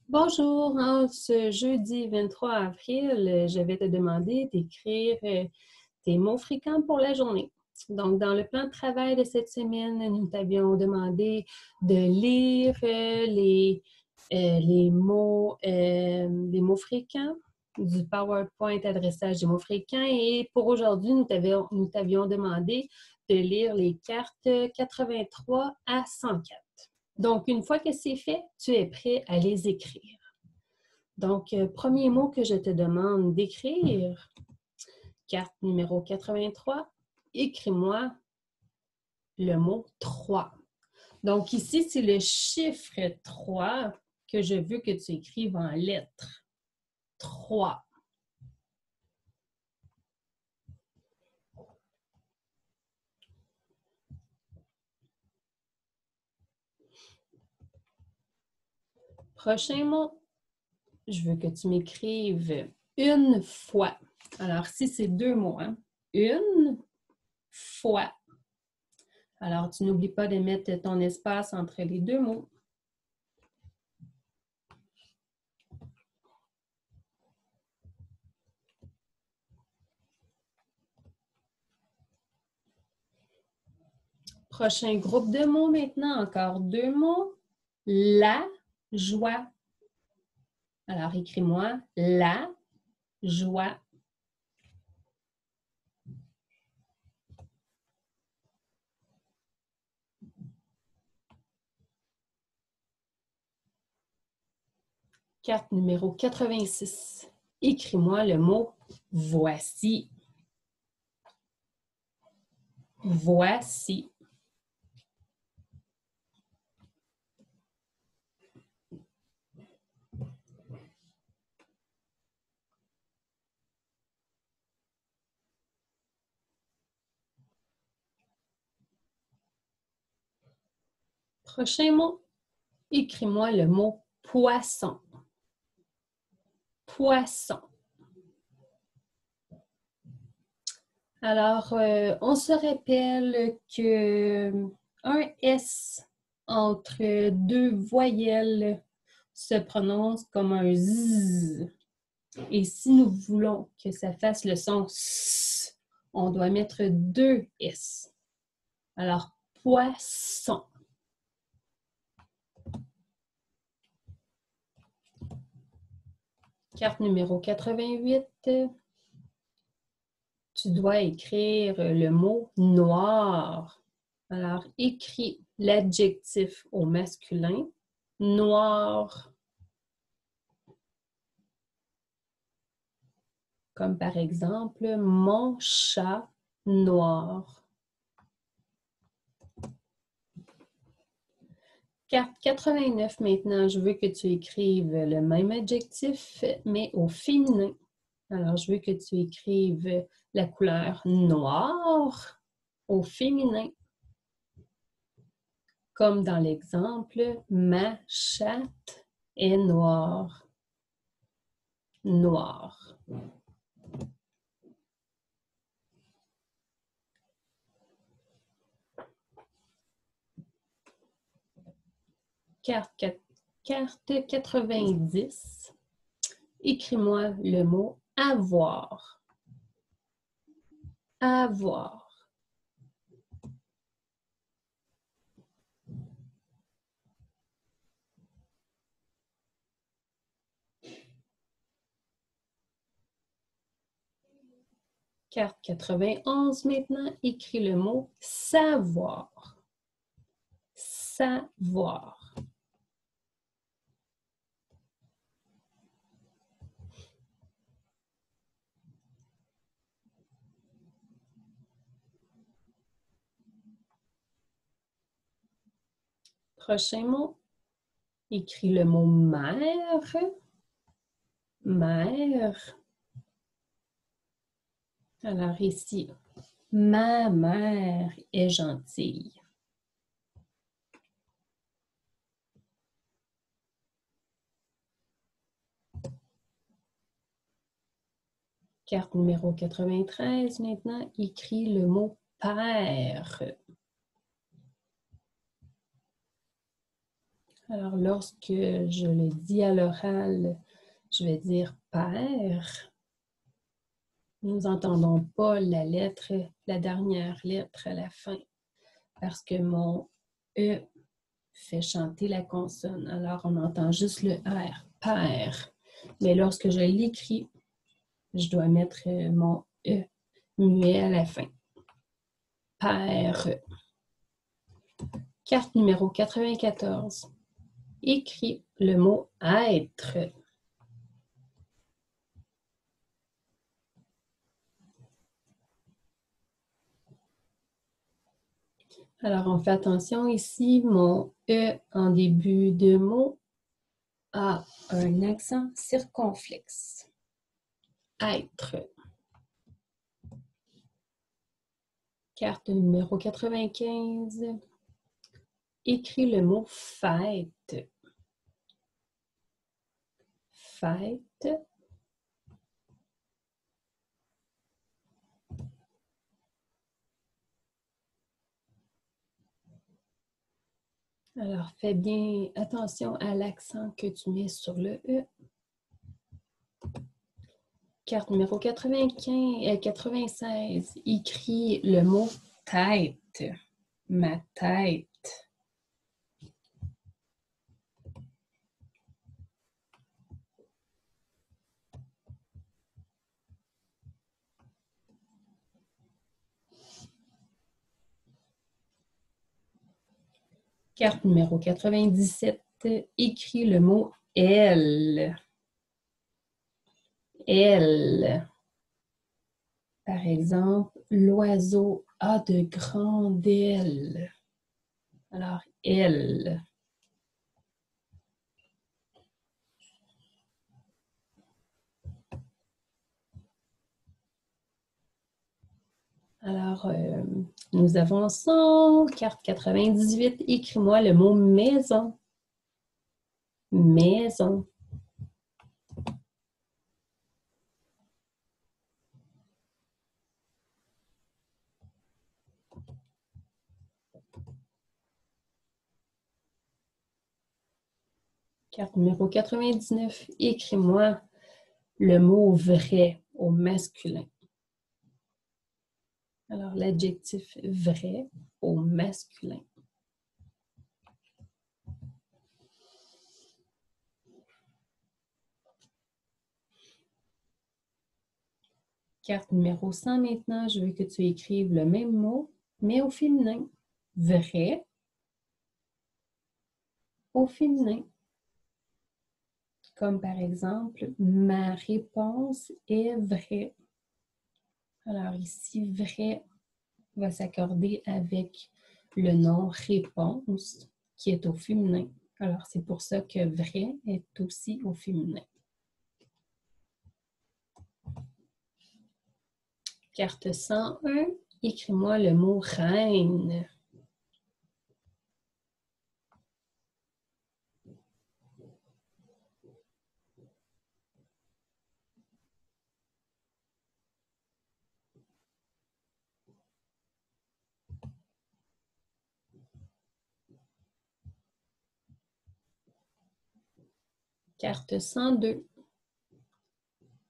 Bonjour, en ce jeudi 23 avril, je vais te demander d'écrire tes mots fréquents pour la journée. Donc, dans le plan de travail de cette semaine, nous t'avions demandé de lire les mots fréquents du PowerPoint adressage des mots fréquents. Et pour aujourd'hui, nous t'avions demandé de lire les cartes 83 à 104. Donc, une fois que c'est fait, tu es prêt à les écrire. Donc, premier mot que je te demande d'écrire, carte numéro 83, écris-moi le mot 3. Donc, ici, c'est le chiffre 3 que je veux que tu écrives en lettres. 3. Prochain mot, je veux que tu m'écrives une fois. Alors, ici, c'est deux mots. Hein? Une fois. Alors, tu n'oublies pas de mettre ton espace entre les deux mots. Prochain groupe de mots maintenant, encore deux mots. La joie. Alors, écris-moi la joie. Carte numéro 86. Écris-moi le mot voici. Voici. Prochain mot, écris-moi le mot poisson. Poisson. Alors, on se rappelle que un S entre deux voyelles se prononce comme un Z. Et si nous voulons que ça fasse le son S, on doit mettre deux S. Alors, poisson. Carte numéro 88. Tu dois écrire le mot noir. Alors, écris l'adjectif au masculin. Noir. Comme par exemple, mon chat noir. Carte 89 maintenant, je veux que tu écrives le même adjectif, mais au féminin. Alors, je veux que tu écrives la couleur noire au féminin. Comme dans l'exemple, ma chatte est noire. Noir. Carte 90. Écris-moi le mot avoir. Avoir. Carte 91 maintenant, écris le mot savoir. Savoir. Prochain mot, écris le mot mère. Mère. Alors ici, ma mère est gentille. Carte numéro 93 maintenant, écris le mot père. Alors, lorsque je le dis à l'oral, je vais dire « père ». Nous n'entendons pas la lettre, la dernière lettre à la fin, parce que mon E fait chanter la consonne. Alors, on entend juste le R, père. Mais lorsque je l'écris, je dois mettre mon E muet à la fin. Père. Carte numéro 94. Écris le mot être. Alors, on fait attention ici, mon E en début de mot a un accent circonflexe. Être. Carte numéro 95. Écris le mot fête. Fête. Alors, fais bien attention à l'accent que tu mets sur le E. Carte numéro 96. Écris le mot tête. Ma tête. Carte numéro 97. Écris le mot elle. Elle. Par exemple, l'oiseau a de grandes ailes. Alors, elle. Alors, nous avançons. Carte 98. Écris-moi le mot maison. Maison. Carte numéro 99. Écris-moi le mot vrai au masculin. Alors, l'adjectif vrai au masculin. Carte numéro 100 maintenant, je veux que tu écrives le même mot, mais au féminin. Vrai au féminin. Comme par exemple, ma réponse est vraie. Alors ici, vrai va s'accorder avec le nom réponse qui est au féminin. Alors c'est pour ça que vrai est aussi au féminin. Carte 101, écris-moi le mot reine. Carte 102.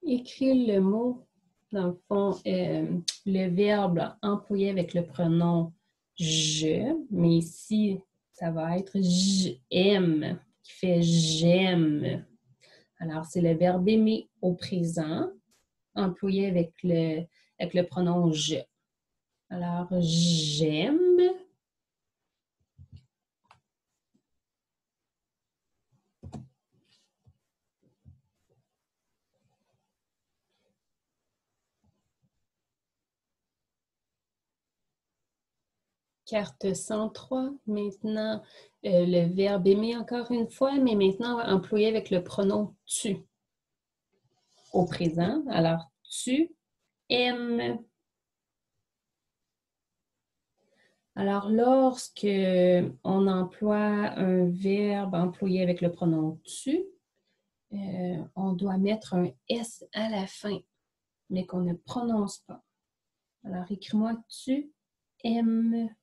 Écris le mot, dans le fond, le verbe employé avec le pronom je, mais ici, ça va être j'aime, qui fait j'aime. Alors, c'est le verbe aimer au présent, employé avec le pronom je. Alors, j'aime. Carte 103, maintenant, le verbe aimer encore une fois, mais maintenant employé avec le pronom tu. Au présent, alors tu aimes. Alors, lorsque on emploie un verbe employé avec le pronom tu, on doit mettre un S à la fin, mais qu'on ne prononce pas. Alors, écris-moi tu aimes.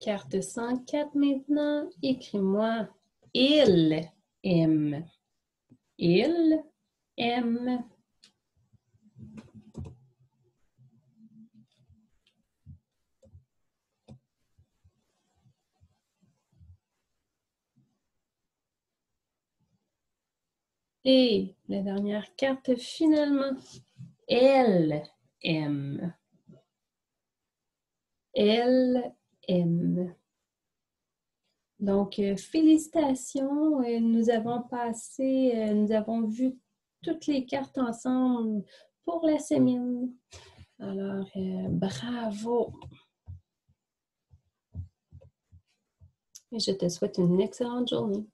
Carte 104 maintenant. Écris-moi. Il aime. Il aime. Et la dernière carte finalement. Elle aime. Elle aime. Donc, félicitations. Nous avons passé, nous avons vu toutes les cartes ensemble pour la semaine. Alors, bravo. Et je te souhaite une excellente journée.